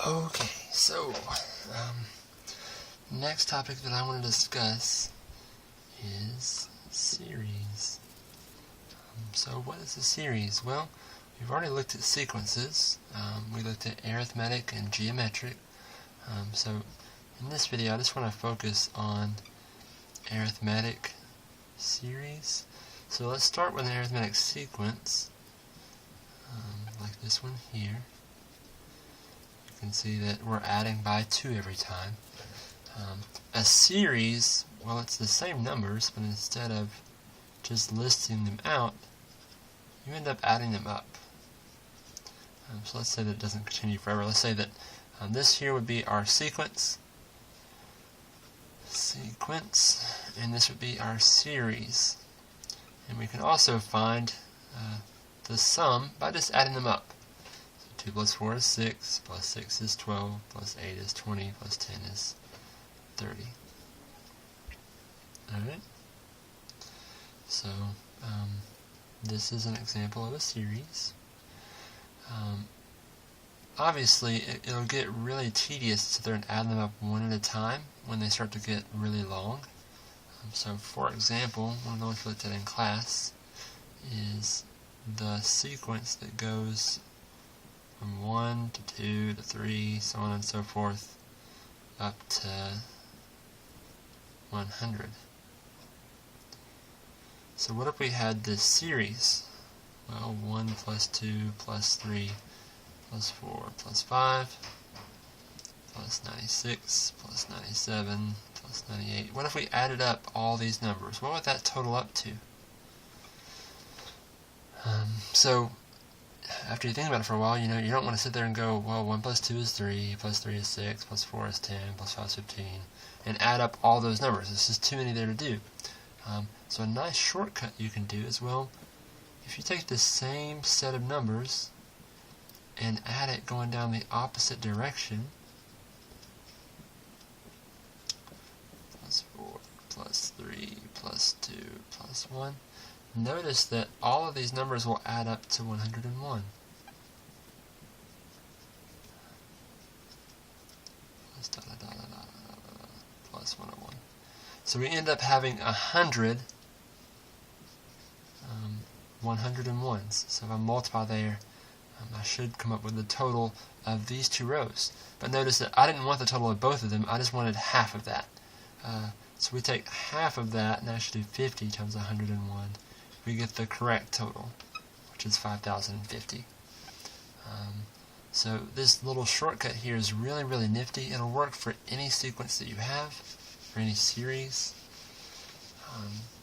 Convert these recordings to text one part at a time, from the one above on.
Okay, so next topic that I want to discuss is series. So what is a series? Well, we've already looked at sequences. We looked at arithmetic and geometric. So in this video I just want to focus on arithmetic series. So let's start with an arithmetic sequence, like this one here. You can see that we're adding by 2 every time. A series, well, it's the same numbers, but instead of just listing them out, you end up adding them up. So let's say that it doesn't continue forever. Let's say that this here would be our sequence, and this would be our series. And we can also find the sum by just adding them up. 2 plus 4 is 6, plus 6 is 12, plus 8 is 20, plus 10 is 30. Alright? So, this is an example of a series. Obviously, it'll get really tedious to sit there and add them up one at a time when they start to get really long. So, for example, one of the ones we looked at in class is the sequence that goes from 1 to 2 to 3, so on and so forth, up to 100. So what if we had this series? Well, 1 plus 2 plus 3 plus 4 plus 5 plus 96 plus 97 plus 98. What if we added up all these numbers? What would that total up to? So after you think about it for a while, you don't want to sit there and go, well, 1 plus 2 is 3, plus 3 is 6, plus 4 is 10, plus 5 is 15, and add up all those numbers. There's just too many there to do. So a nice shortcut you can do is, well, if you take the same set of numbers and add it going down the opposite direction, plus 4, plus 3, plus 2, plus 1, notice that all of these numbers will add up to 101. Plus 101. So we end up having 100 101s. So if I multiply there, I should come up with the total of these 2 rows. But notice that I didn't want the total of both of them, I just wanted half of that. So we take half of that, and I should do 50 times 101. We get the correct total, which is 5,050. So this little shortcut here is really, really nifty. It'll work for any sequence that you have, or any series.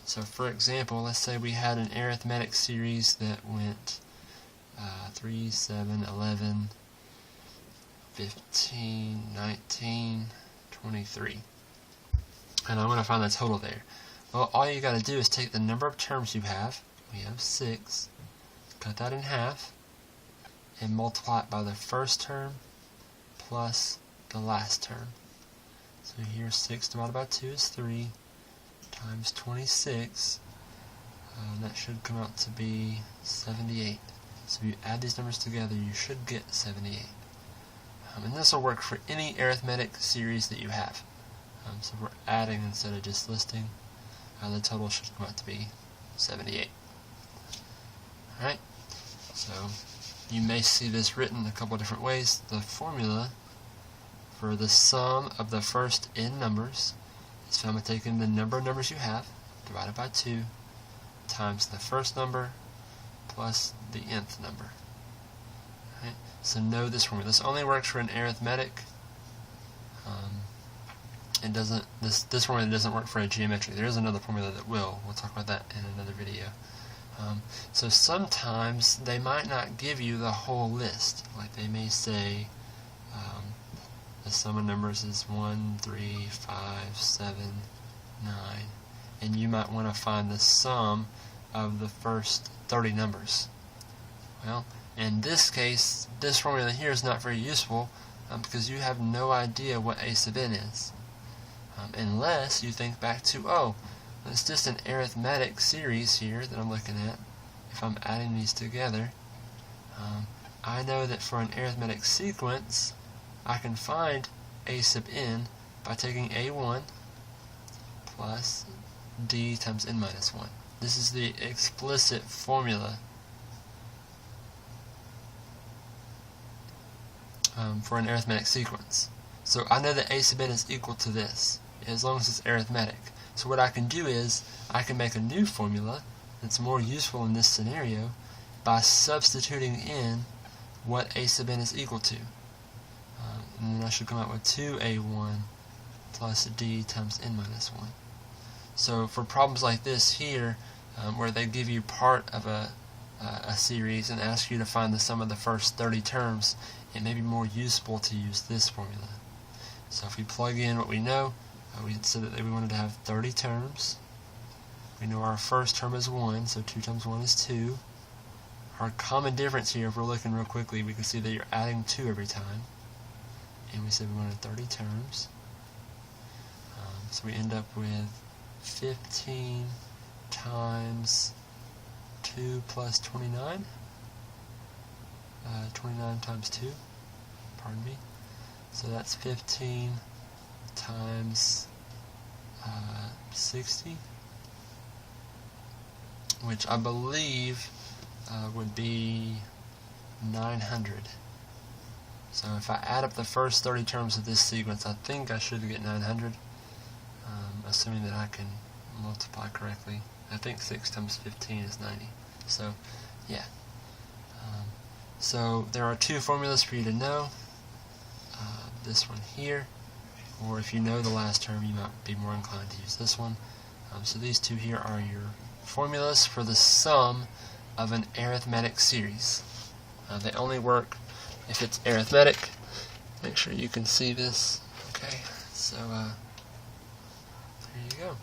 So for example, let's say we had an arithmetic series that went 3, 7, 11, 15, 19, 23. And I want to find the total there. Well, all you got to do is take the number of terms you have. We have 6. Cut that in half and multiply it by the first term plus the last term. So here 6 divided by 2 is 3 times 26. That should come out to be 78. So if you add these numbers together, you should get 78. And this will work for any arithmetic series that you have. So if we're adding instead of just listing, the total should come out to be 78. Alright, so you may see this written a couple different ways. The formula for the sum of the first n numbers is found by taking the number of numbers you have divided by 2 times the first number plus the nth number. Alright, so know this formula. This only works for an arithmetic. It doesn't. This formula doesn't work for a geometry. There is another formula that will. We'll talk about that in another video. So sometimes they might not give you the whole list. Like they may say the sum of numbers is 1, 3, 5, 7, 9, and you might want to find the sum of the first 30 numbers. Well, in this case, this formula here is not very useful because you have no idea what a sub n is. Unless you think back to, oh, it's just an arithmetic series here that I'm looking at. If I'm adding these together, I know that for an arithmetic sequence, I can find a sub n by taking a1 plus d times n minus 1. This is the explicit formula for an arithmetic sequence. So I know that a sub n is equal to this, as long as it's arithmetic. So what I can do is, I can make a new formula that's more useful in this scenario by substituting in what a sub n is equal to. And then I should come out with 2a1 plus d times n minus 1. So for problems like this here, where they give you part of a series and ask you to find the sum of the first 30 terms, it may be more useful to use this formula. So if we plug in what we know, we said that we wanted to have 30 terms. We know our first term is 1, so 2 times 1 is 2. Our common difference here, if we're looking real quickly, we can see that you're adding 2 every time. And we said we wanted 30 terms. So we end up with 15 times 2 plus 29. 29 times 2, pardon me. So that's 15 times 60, which I believe would be 900. So if I add up the first 30 terms of this sequence, I think I should get 900, assuming that I can multiply correctly. I think 6 times 15 is 90. So, yeah. So there are two formulas for you to know. This one here, or if you know the last term, you might be more inclined to use this one. So these two here are your formulas for the sum of an arithmetic series. They only work if it's arithmetic. Make sure you can see this. Okay, so there you go.